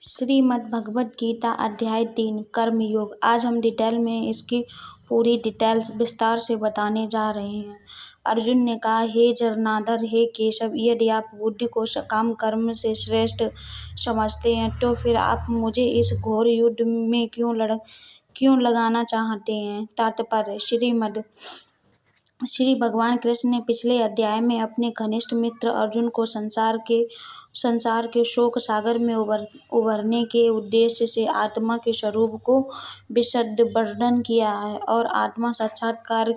श्रीमद् भगवद गीता अध्याय 3 कर्मयोग। आज हम डिटेल में इसकी पूरी डिटेल्स विस्तार से बताने जा रहे हैं। अर्जुन ने कहा, हे जरनाधर, हे केशव, यदि आप बुद्धि को काम कर्म से श्रेष्ठ समझते हैं तो फिर आप मुझे इस घोर युद्ध में क्यों लगाना चाहते हैं। तात्पर्य। श्री भगवान कृष्ण ने पिछले अध्याय में अपने घनिष्ठ मित्र अर्जुन को संसार के शोक सागर में उबरने के उद्देश्य से आत्मा के स्वरूप को विशद वर्णन किया है और आत्मा साक्षात्कार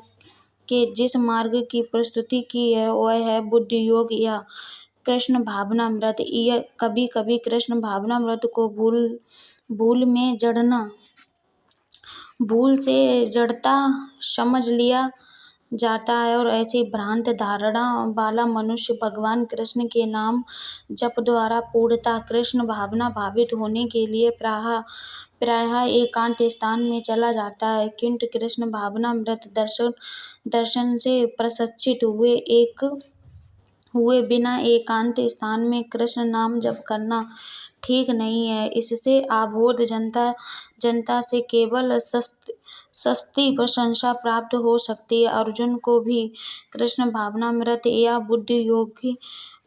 के जिस मार्ग की प्रस्तुति की है वह है बुद्धि योग या कृष्ण भावनामृत। यह कभी कभी कृष्ण भावनामृत को भूल से जड़ता समझ लिया जाता है और ऐसी भ्रांत धारणा वाला मनुष्य भगवान कृष्ण के नाम जप द्वारा पूर्णतः कृष्ण भावना भावित होने के लिए प्रायः एकांत स्थान में चला जाता है। किंतु कृष्ण भावनामृत दर्शन से प्रशिक्षित हुए बिना एकांत स्थान में कृष्ण नाम जप करना ठीक नहीं है। इससे अबोध जनता से केवल सस्ती प्रशंसा प्राप्त हो सकती है। अर्जुन को भी कृष्ण भावनामृत या बुद्धि योग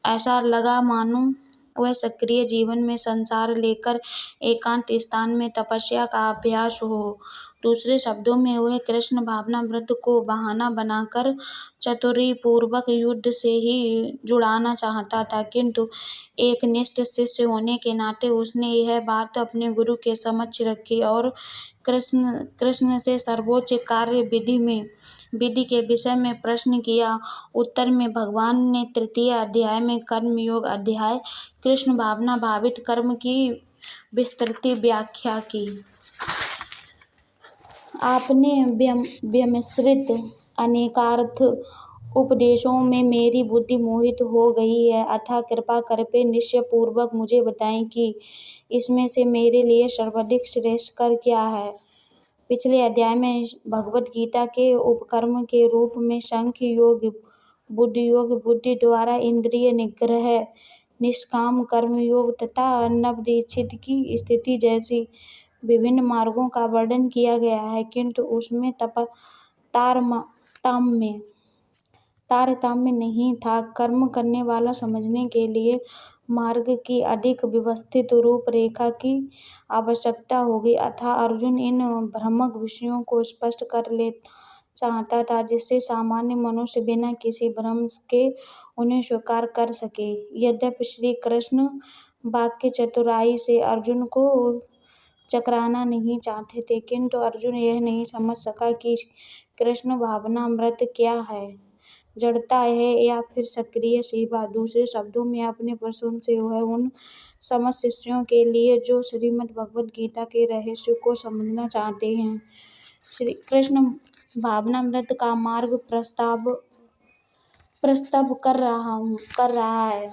ऐसा लगा मानो वह सक्रिय जीवन में संसार लेकर एकांत स्थान में तपस्या का अभ्यास हो। दूसरे शब्दों में वह कृष्ण भावनामृत को बहाना बनाकर चतुराई पूर्वक युद्ध से ही जुड़ाना चाहता था। किंतु एक निष्ठ शिष्य होने के नाते उसने यह बात अपने गुरु के समक्ष रखी और कृष्ण से सर्वोच्च कार्य विधि के विषय में प्रश्न किया। उत्तर में भगवान ने तृतीय अध्याय में कर्मयोग अध्याय कृष्ण भावना भावित कर्म की विस्तृत व्याख्या की। आपने व्यमिश्रित अनेकार्थ उपदेशों में मेरी बुद्धि मोहित हो गई है, अतः कृपा करके निश्चयपूर्वक मुझे बताएं कि इसमें से मेरे लिए सर्वाधिक श्रेयस्कर क्या है। पिछले अध्याय में भगवद गीता के उपकर्म के रूप में सांख्य योग, बुद्धि योग, बुद्धि द्वारा इंद्रिय निग्रह, निष्काम कर्मयोग तथा नवदीक्षित की स्थिति जैसी विभिन्न मार्गों का वर्णन किया गया है। किंतु उसमें तारतम्य नहीं था। कर्म करने वाला समझने के लिए मार्ग की अधिक व्यवस्थित रूपरेखा की आवश्यकता होगी। अतः अर्जुन इन भ्रामक विषयों को स्पष्ट कर लेना चाहता था जिससे सामान्य मनुष्य बिना किसी भ्रम के उन्हें स्वीकार कर सके। यद्यपि श्री कृष्ण वाक्य चतुराई से अर्जुन को चकराना नहीं चाहते थे, किंतु अर्जुन यह नहीं समझ सका कि कृष्ण भावनामृत क्या है, जड़ता है या फिर सक्रिय सेवा। दूसरे शब्दों में अपने प्रश्न से वह उन समस्त शिष्यों के लिए जो श्रीमद् भगवद गीता के रहस्य को समझना चाहते हैं श्री कृष्ण भावनामृत का मार्ग प्रस्तव कर रहा है।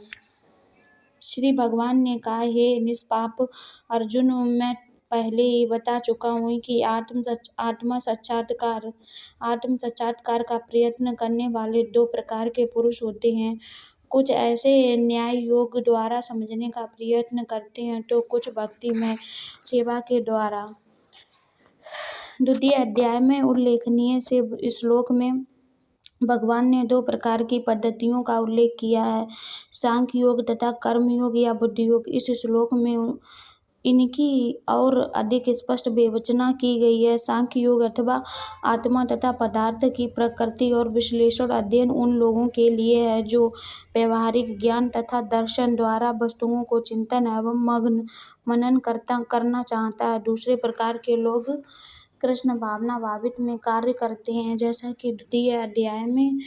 श्री भगवान ने कहा, हे निष्पाप अर्जुन, मैं पहले ही बता चुका हूँ कि आत्म साक्षात्कार का प्रयत्न करने वाले दो प्रकार के पुरुष होते हैं। कुछ ऐसे न्याय योग द्वारा समझने का प्रयत्न करते हैं तो कुछ भक्तिमय सेवा के द्वारा। द्वितीय अध्याय में उल्लेखनीय से श्लोक में भगवान ने दो प्रकार की पद्धतियों का उल्लेख किया है, सांख्य योग तथा कर्म योग या बुद्धि योग। इस श्लोक में इनकी और अधिक स्पष्ट विवेचना की गई है। सांख्य योग अथवा आत्मा तथा पदार्थ की प्रकृति और विश्लेषण अध्ययन उन लोगों के लिए है जो व्यवहारिक ज्ञान तथा दर्शन द्वारा वस्तुओं को चिंतन एवं मनन करना चाहता है। दूसरे प्रकार के लोग कृष्ण भावना भावित में कार्य करते हैं, जैसा कि द्वितीय अध्याय में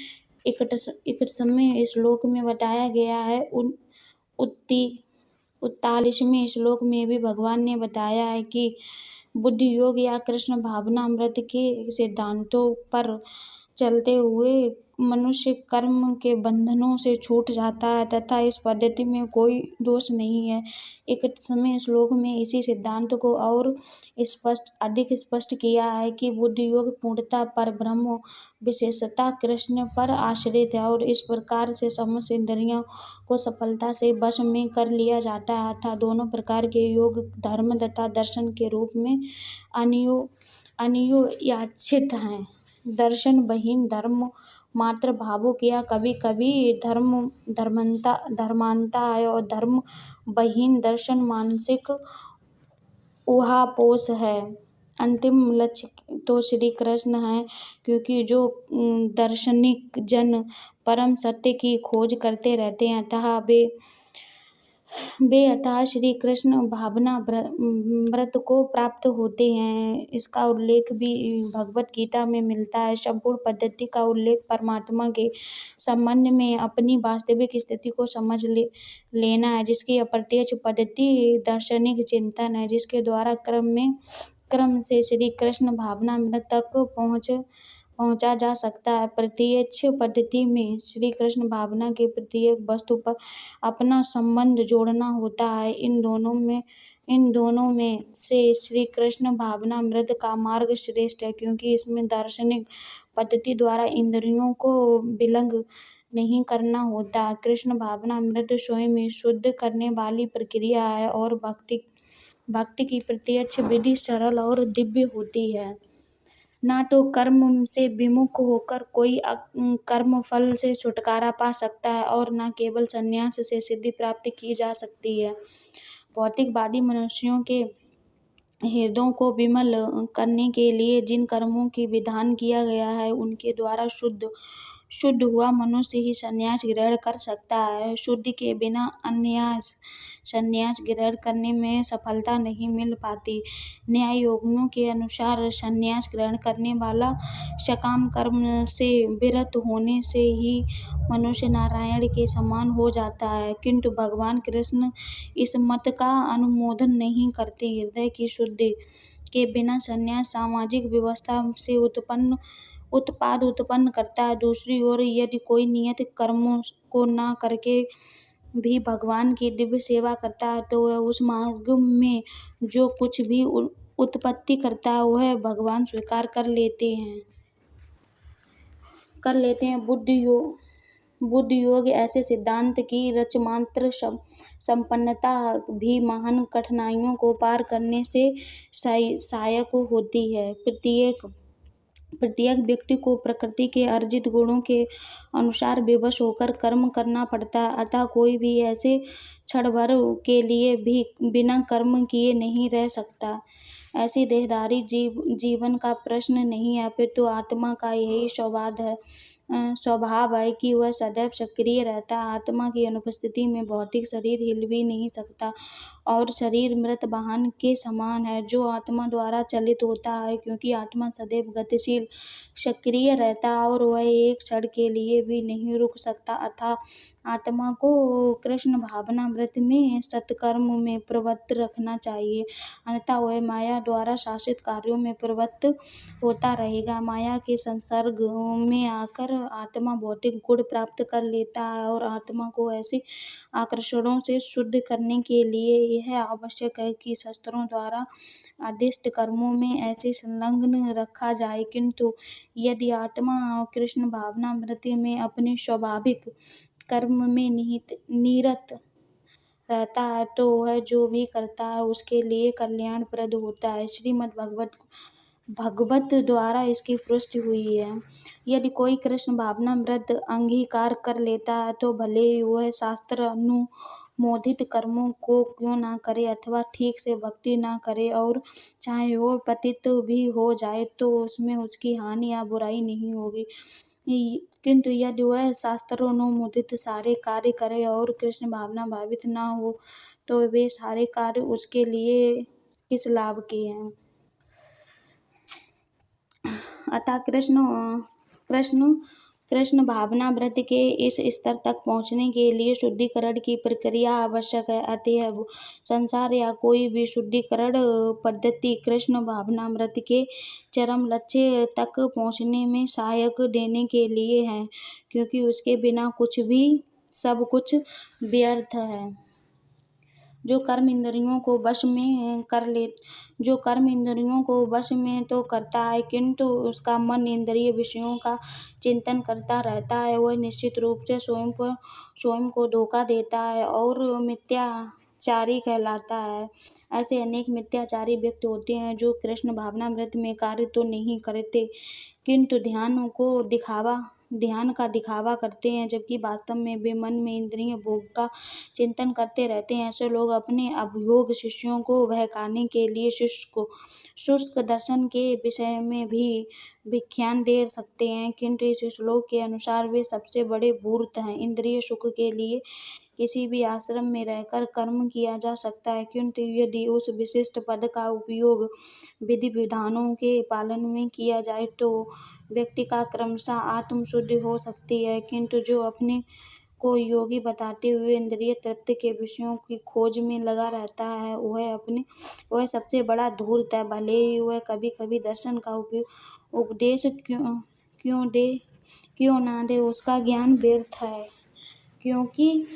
61वें श्लोक में बताया गया है। 41वें श्लोक में भी भगवान ने बताया है कि बुद्धि योग या कृष्ण भावनामृत के सिद्धांतों पर चलते हुए मनुष्य कर्म के बंधनों से छूट जाता है तथा इस पद्धति में कोई दोष नहीं है। 31वें श्लोक में इसी सिद्धांत को और अधिक स्पष्ट किया है कि बुद्धि योग पूर्णतः परब्रह्म विशेषतः कृष्ण पर आश्रित है और इस प्रकार से समस्त इंद्रियों को सफलता से वश में कर लिया जाता है। अतः दोनों प्रकार के योग धर्म तथा दर्शन के रूप में अन्योन्याश्रित हैं। दर्शन बहीन धर्म मात्र भावुक या कभी कभी धर्मांता है और धर्म बहीन दर्शन मानसिक ऊहापोह है। अंतिम लक्ष्य तो श्री कृष्ण है, क्योंकि जो दार्शनिक जन परम सत्य की खोज करते रहते हैं वे अतः श्री कृष्ण भावना व्रत को प्राप्त होते हैं। इसका उल्लेख भी भगवत गीता में मिलता है। संपूर्ण पद्धति का उल्लेख परमात्मा के संबंध में अपनी वास्तविक स्थिति को समझ लेना है, जिसकी अप्रत्यक्ष पद्धति दार्शनिक चिंतन है, जिसके द्वारा क्रम से श्री कृष्ण भावना मृत तक पहुंचा जा सकता है। प्रत्यक्ष पद्धति में श्री कृष्ण भावना के प्रत्येक वस्तु पर अपना संबंध जोड़ना होता है। इन दोनों में से श्री कृष्ण भावना मृत का मार्ग श्रेष्ठ है, क्योंकि इसमें दार्शनिक पद्धति द्वारा इंद्रियों को विलग नहीं करना होता। कृष्ण भावना मृत स्वयं में शुद्ध करने वाली प्रक्रिया है और भक्ति की प्रत्यक्ष विधि सरल और दिव्य होती है। ना तो कर्म से विमुख होकर कोई कर्म फल से छुटकारा पा सकता है और न केवल संन्यास से सिद्धि प्राप्त की जा सकती है। भौतिकवादी मनुष्यों के हृदयों को विमल करने के लिए जिन कर्मों की विधान किया गया है, उनके द्वारा शुद्ध हुआ मनुष्य ही संन्यास ग्रहण कर सकता है। शुद्धि के बिना संन्यास ग्रहण करने में सफलता नहीं मिल पाती। न्याय योगियों के अनुसार संन्यास ग्रहण करने वाला सकाम कर्म से विरत होने से ही मनुष्य नारायण के समान हो जाता है, किंतु भगवान कृष्ण इस मत का अनुमोदन नहीं करते। हृदय की शुद्धि के बिना संन्यास सामाजिक व्यवस्था से उत्पाद उत्पन्न करता है। दूसरी ओर यदि कोई नियत कर्मों को न करके भी भगवान की दिव्य सेवा करता है, तो वह उस मार्ग में जो कुछ भी उत्पत्ति करता है वह भगवान स्वीकार कर लेते हैं। बुद्धि योग ऐसे सिद्धांत की रचमात्र संपन्नता भी महान कठिनाइयों को पार करने से सहायक होती है। प्रत्येक व्यक्ति को प्रकृति के अर्जित गुणों के अनुसार विवश होकर कर्म करना पड़ता है। अतः कोई भी ऐसे क्षण भर के लिए भी बिना कर्म किए नहीं रह सकता। ऐसी देहधारी जीवन का प्रश्न नहीं है, अपितु आत्मा का यही स्वभाव है कि वह सदैव सक्रिय रहता है। आत्मा की अनुपस्थिति में भौतिक शरीर हिल भी नहीं सकता और शरीर मृत वाहन के समान है जो आत्मा द्वारा चलित होता है, क्योंकि आत्मा सदैव गतिशील सक्रिय रहता है और वह एक क्षण के लिए भी नहीं रुक सकता। अतः आत्मा को कृष्ण भावना व्रत में सत्कर्म में प्रवृत्त रखना चाहिए, अन्यथा वह माया द्वारा शासित कार्यों में प्रवृत्त होता रहेगा। माया के संसर्ग में आकर आत्मा भौतिक गुण प्राप्त कर लेता है और आत्मा को ऐसे आकर्षणों से शुद्ध करने के लिए यह आवश्यक है कि शास्त्रों द्वारा आदिष्ट कर्मों में ऐसे संलग्न रखा जाए। किंतु यदि आत्मा कृष्ण भावना व्रत में अपने स्वाभाविक कर्म में निरत रहता है, तो वह जो भी करता है उसके लिए कल्याणप्रद होता है। श्रीमद् भगवत द्वारा इसकी पुष्टि हुई है। यदि कोई कृष्ण भावना व्रत अंगीकार कर लेता है, तो भले ही वह शास्त्र अनुमोदित कर्मों को क्यों न करे अथवा ठीक से भक्ति न करे, और चाहे वह पतित भी हो जाए तो उसमें उसकी हानि या बुराई नहीं होगी। किंतु यदि वह शास्त्रोनुमोदित सारे कार्य करे और कृष्ण भावना भावित न हो, तो वे सारे कार्य उसके लिए किस लाभ के हैं। अतः कृष्ण कृष्ण भावनामृत के इस स्तर तक पहुँचने के लिए शुद्धिकरण की प्रक्रिया आवश्यक है। अतएव संसार या कोई भी शुद्धिकरण पद्धति कृष्ण भावनामृत के चरम लक्ष्य तक पहुँचने में सहायक देने के लिए है, क्योंकि उसके बिना सब कुछ व्यर्थ है। जो कर्म इंद्रियों को वश में तो करता है, किंतु उसका मन इंद्रिय विषयों का चिंतन करता रहता है, वह निश्चित रूप से स्वयं को धोखा देता है और मिथ्याचारी कहलाता है। ऐसे अनेक मिथ्याचारी व्यक्ति होते हैं जो कृष्ण भावनामृत में कार्य तो नहीं करते, किंतु ध्यान का दिखावा करते हैं, जबकि वास्तव में वे मन में इंद्रिय भोग का चिंतन करते रहते हैं। ऐसे लोग अपने अभियोग शिष्यों को बहकाने के लिए शुष्क दर्शन के विषय में भी व्याख्यान दे सकते हैं, किंतु इस श्लोक के अनुसार वे सबसे बड़े धूर्त हैं। इंद्रिय सुख के लिए किसी भी आश्रम में रहकर कर्म किया जा सकता है, किंतु यदि उस विशिष्ट पद का उपयोग विधि विधानों के पालन में किया जाए तो व्यक्ति का क्रमशः आत्मशुद्धि हो सकती है, किंतु जो अपने को योगी बताते हुए इंद्रिय तृप्ति के विषयों की खोज में लगा रहता है, वह सबसे बड़ा धूर्त है। भले ही वह कभी कभी दर्शन का उपदेश क्यों ना दे, उसका ज्ञान व्यर्थ है, क्योंकि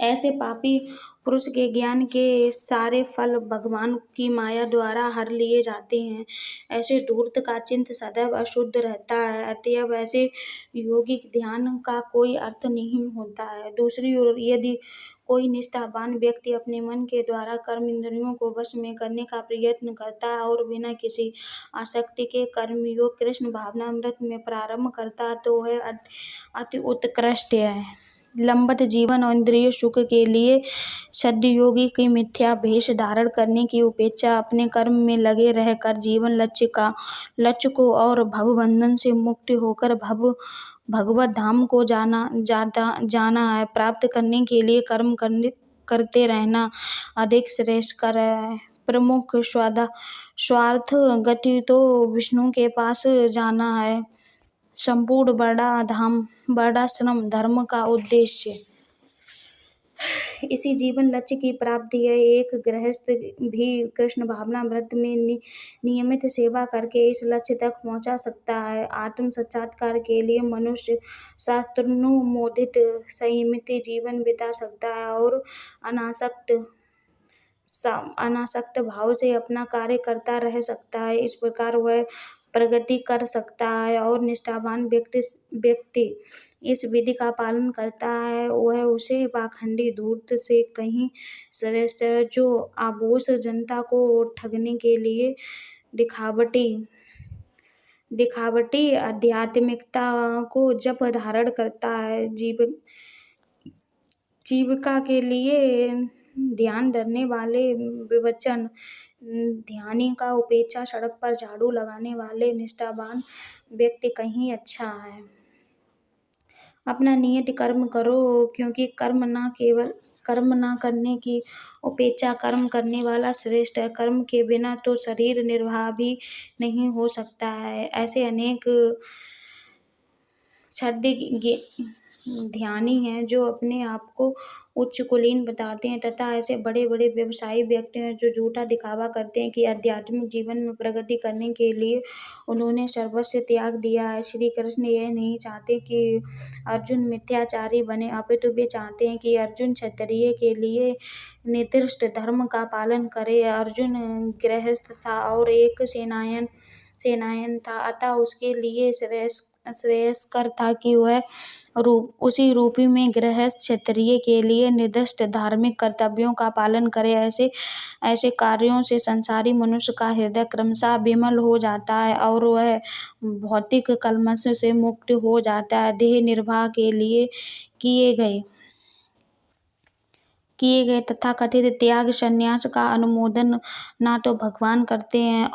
ऐसे पापी पुरुष के ज्ञान के सारे फल भगवान की माया द्वारा हर लिए जाते हैं। ऐसे धूर्त का चित्त सदैव अशुद्ध रहता है, अतएव ऐसे योगिक ध्यान का कोई अर्थ नहीं होता है। दूसरी ओर यदि कोई निष्ठावान व्यक्ति अपने मन के द्वारा कर्म इंद्रियों को वश में करने का प्रयत्न करता है और बिना किसी आसक्ति के कर्मयोग कृष्ण भावनामृत में प्रारंभ करता है, तो वह अति उत्कृष्ट है। लंबत जीवन और इंद्रिय सुख के लिए सद्योगी की मिथ्या भेष धारण करने की अपेक्षा अपने कर्म में लगे रहकर जीवन लक्ष्य को और भवबंधन से मुक्त होकर भगवत धाम को जाना है, प्राप्त करने के लिए कर्म करते रहना अधिक श्रेयस्कर है। प्रमुख स्वार्थ गति तो विष्णु के पास जाना है। संपूर्ण वर्णाश्रम धर्म का उद्देश्य इसी जीवन लक्ष्य की प्राप्ति है। एक गृहस्थ भी कृष्ण भावनामृत में नियमित सेवा करके इस लक्ष्य तक पहुंचा सकता है। आत्म साक्षात्कार के लिए मनुष्य शास्त्रानुमोदित संयमित जीवन बिता सकता है और अनासक्त भाव से अपना कार्य करता रह सकता है। इस प्रकार वह प्रगति कर सकता है और निष्ठावान व्यक्ति इस विधि का पालन करता है, वह उसे पाखंडी धूर्त से कहीं श्रेष्ठ है, जो आबोस जनता को ठगने के लिए दिखावटी आध्यात्मिकता को जप धारण करता है। जीविका के लिए ध्यान धरने वाले विवचन ध्यानी का उपेक्षा सड़क पर झाड़ू लगाने वाले निष्ठावान व्यक्ति कहीं अच्छा है। अपना नियत कर्म करो, क्योंकि कर्म न करने की उपेक्षा कर्म करने वाला श्रेष्ठ है। कर्म के बिना तो शरीर निर्वाह भी नहीं हो सकता है। ऐसे अनेक छद्म ध्यानी हैं जो अपने आप को उच्च कुलीन बताते हैं, तथा ऐसे बड़े बड़े व्यवसायी व्यक्ति हैं जो झूठा दिखावा करते हैं कि आध्यात्मिक जीवन में प्रगति करने के लिए उन्होंने सर्वस्व त्याग दिया है। श्री कृष्ण यह नहीं चाहते कि अर्जुन मिथ्याचारी बने, अपितु वे चाहते हैं कि अर्जुन क्षत्रिय के लिए निर्दिष्ट धर्म का पालन करे। अर्जुन गृहस्थ था और एक सेनायन था, अतः उसके लिए श्रेयस्कर था कि वह उसी रूपी में गृहस्थ क्षत्रिय के लिए निर्दिष्ट धार्मिक कर्तव्यों का पालन करे। ऐसे कार्यों से संसारी मनुष्य का हृदय क्रमशः विमल हो जाता है और वह भौतिक कलमश से मुक्त हो जाता है। देह निर्वाह के लिए किए गए तथाकथित त्याग संन्यास का अनुमोदन ना तो भगवान करते हैं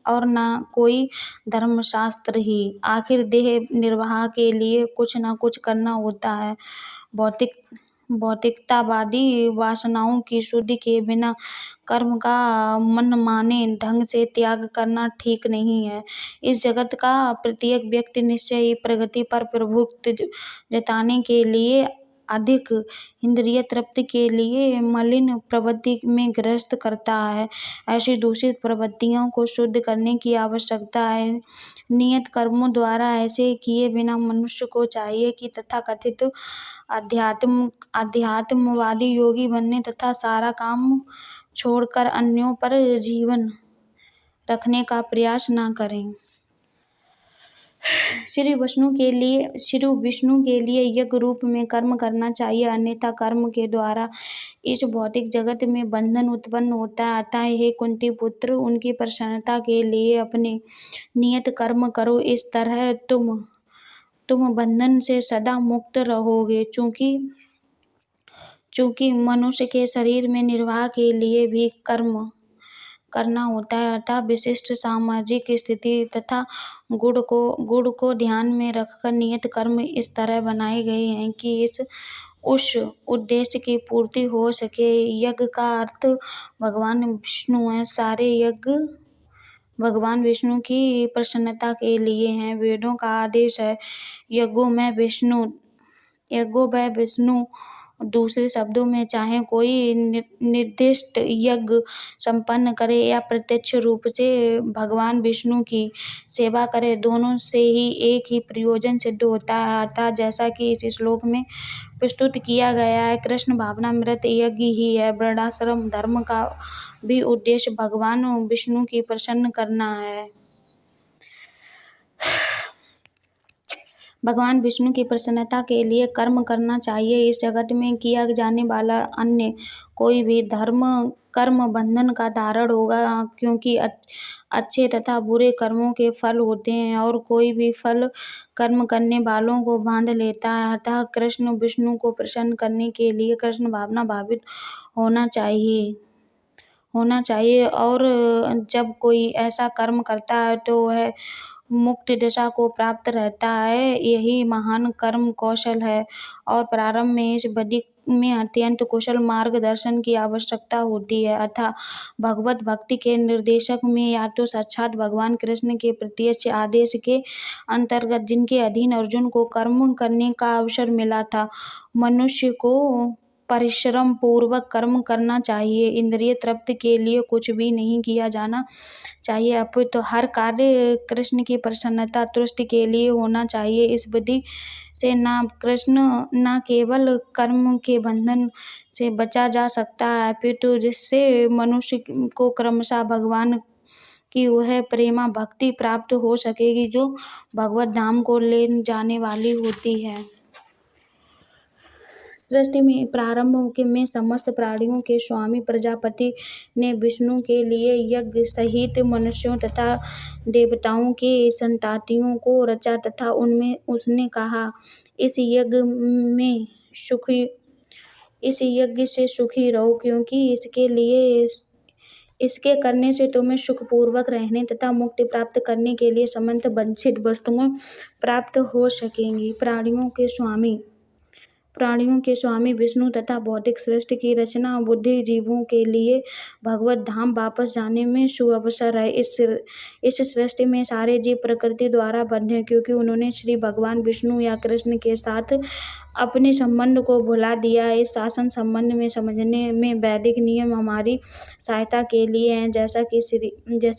और ना कोई धर्मशास्त्र ही। आखिर देह निर्वाह के लिए कुछ न कुछ करना होता है। भौतिकतावादी वासनाओं की शुद्धि के बिना कर्म का मनमाने ढंग से त्याग करना ठीक नहीं है। इस जगत का प्रत्येक व्यक्ति निश्चय ही प्रगति पर प्रभुत्व जताने के लिए, अधिक इंद्रिय तृप्ति के लिए मलिन प्रवृत्ति में ग्रस्त करता है। ऐसी दूषित प्रवृत्तियों को शुद्ध करने की आवश्यकता है। नियत कर्मों द्वारा ऐसे किए बिना मनुष्य को चाहिए कि तथाकथित अध्यात्मवादी योगी बनने तथा सारा काम छोड़कर अन्यों पर जीवन रखने का प्रयास न करें। श्री विष्णु के लिए यज्ञ रूप में कर्म करना चाहिए, अन्यथा कर्म के द्वारा इस भौतिक जगत में बंधन उत्पन्न होता है। अतः हे कुंती पुत्र, उनकी प्रसन्नता के लिए अपने नियत कर्म करो। इस तरह तुम बंधन से सदा मुक्त रहोगे। चूंकि मनुष्य के शरीर में निर्वाह के लिए भी कर्म करना होता है, अतः विशिष्ट सामाजिक स्थिति तथा गुण को ध्यान में रखकर नियत कर्म इस तरह बनाए गए हैं कि उस उद्देश्य की पूर्ति हो सके। यज्ञ का अर्थ भगवान विष्णु है। सारे यज्ञ भगवान विष्णु की प्रसन्नता के लिए हैं। वेदों का आदेश है, यज्ञों में विष्णु। दूसरे शब्दों में, चाहे कोई निर्दिष्ट यज्ञ संपन्न करे या प्रत्यक्ष रूप से भगवान विष्णु की सेवा करे, दोनों से ही एक ही प्रयोजन सिद्ध होता है। अतः जैसा कि इस श्लोक में प्रस्तुत किया गया है, कृष्ण भावनामृत यज्ञ ही है। वर्णाश्रम धर्म का भी उद्देश्य भगवान विष्णु की प्रसन्न करना है। भगवान विष्णु की प्रसन्नता के लिए कर्म करना चाहिए। इस जगत में किया जाने वाला अन्य कोई भी कर्म बंधन का कारण होगा, क्योंकि अच्छे तथा बुरे कर्मों के फल होते हैं और कोई भी फल कर्म करने वालों को बांध लेता है। अतः कृष्ण विष्णु को प्रसन्न करने के लिए कृष्ण भावना भावित होना चाहिए और जब कोई ऐसा कर्म करता है तो वह मुक्त दशा को प्राप्त रहता है। यही महान कर्म कौशल है और प्रारंभ में इस विधि में अत्यंत कुशल मार्गदर्शन की आवश्यकता होती है। अतः भगवत भक्ति के निर्देशक में या तो साक्षात भगवान कृष्ण के प्रत्यक्ष आदेश के अंतर्गत, जिनके अधीन अर्जुन को कर्म करने का अवसर मिला था, मनुष्य को परिश्रम पूर्वक कर्म करना चाहिए। इंद्रिय तृप्ति के लिए कुछ भी नहीं किया जाना चाहिए, अपितु हर कार्य कृष्ण की प्रसन्नता तुष्टि के लिए होना चाहिए। इस विधि से न केवल कर्म के बंधन से बचा जा सकता है, अपितु जिससे मनुष्य को क्रमशः भगवान की वह प्रेमा भक्ति प्राप्त हो सकेगी जो भगवत धाम को ले जाने वाली होती है। सृष्टि में प्रारंभ में समस्त प्राणियों के स्वामी प्रजापति ने विष्णु के लिए यज्ञ सहित मनुष्यों तथा देवताओं के संततियों को रचा तथा उनमें उसने कहा, इस यज्ञ से सुखी रहो, क्योंकि इसके करने से तुम्हें सुखपूर्वक रहने तथा मुक्ति प्राप्त करने के लिए समस्त वांछित वस्तुएं प्राप्त हो सकेंगी। प्राणियों के स्वामी विष्णु तथा भौतिक सृष्टि की रचना बुद्धि जीवों के लिए भगवत धाम वापस जाने में सुअवसर है। इस सृष्टि में सारे जीव प्रकृति द्वारा बंधे हैं, क्योंकि उन्होंने श्री भगवान विष्णु या कृष्ण के साथ अपने संबंध को भुला दिया है। इस शासन संबंध में समझने में वैदिक नियम हमारी सहायता के लिए हैं। जैसा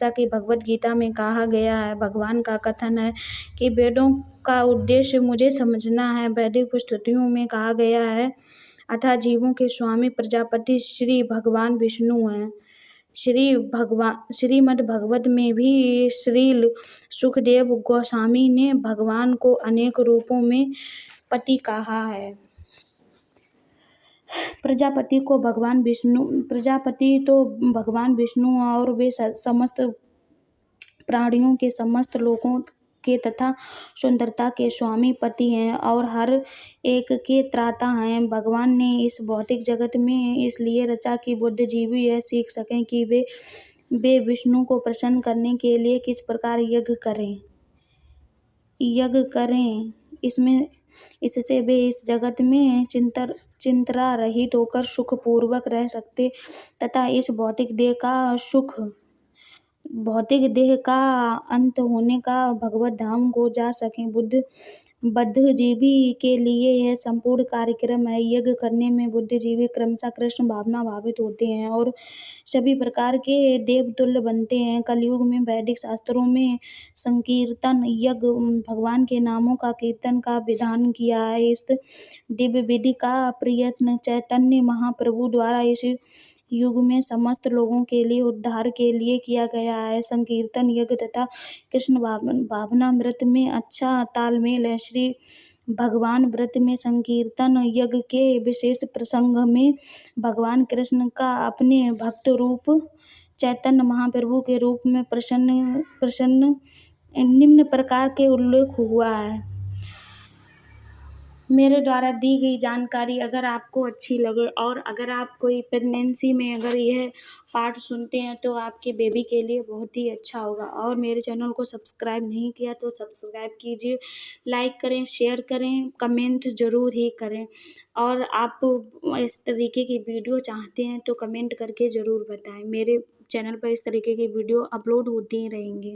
कि भगवत गीता में कहा गया है, भगवान का कथन है कि वेदों का उद्देश्य मुझे समझना है। वैदिक पुस्तकों में कहा गया है, अतः जीवों के स्वामी प्रजापति श्री भगवान विष्णु हैं। श्रीमद् भागवत में भी श्रील सुखदेव गोस्वामी ने भगवान को अनेक रूपों में पति कहा है। प्रजापति तो भगवान विष्णु और वे समस्त प्राणियों के समस्त लोकों के तथा सुंदरता के स्वामी पति हैं और हर एक के त्राता हैं। भगवान ने इस भौतिक जगत में इसलिए रचा कि बुद्धिजीवी यह सीख सकें कि वे विष्णु को प्रसन्न करने के लिए किस प्रकार यज्ञ करें। इससे वे इस जगत में चिंता रहित होकर सुखपूर्वक रह सकते तथा इस भौतिक देह का अंत होने का भगवत धाम को जा सकें। बुद्धिजीवी के लिए यह संपूर्ण कार्यक्रम है। यज्ञ करने में बुद्धिजीवी क्रमशः कृष्ण भावना भावित होते हैं और सभी प्रकार के देवतुल्य बनते हैं। कलयुग में वैदिक शास्त्रों में संकीर्तन यज्ञ भगवान के नामों का कीर्तन का विधान किया है। इस दिव्य विधि का प्रयत्न चैतन्य महाप्रभु द्वारा इस युग में समस्त लोगों के लिए उद्धार के लिए किया गया है। संकीर्तन यज्ञ तथा कृष्ण भावनामृत में अच्छा तालमेल है। श्री भगवान व्रत में संकीर्तन यज्ञ के विशेष प्रसंग में भगवान कृष्ण का अपने भक्त रूप चैतन्य महाप्रभु के रूप में प्रसन्न निम्न प्रकार के उल्लेख हुआ है। मेरे द्वारा दी गई जानकारी अगर आपको अच्छी लगे और अगर आप कोई प्रेगनेंसी में अगर यह पाठ सुनते हैं तो आपके बेबी के लिए बहुत ही अच्छा होगा। और मेरे चैनल को सब्सक्राइब नहीं किया तो सब्सक्राइब कीजिए, लाइक करें, शेयर करें, कमेंट ज़रूर ही करें। और आप इस तरीके की वीडियो चाहते हैं तो कमेंट करके ज़रूर बताएं। मेरे चैनल पर इस तरीके की वीडियो अपलोड होती ही रहेंगी।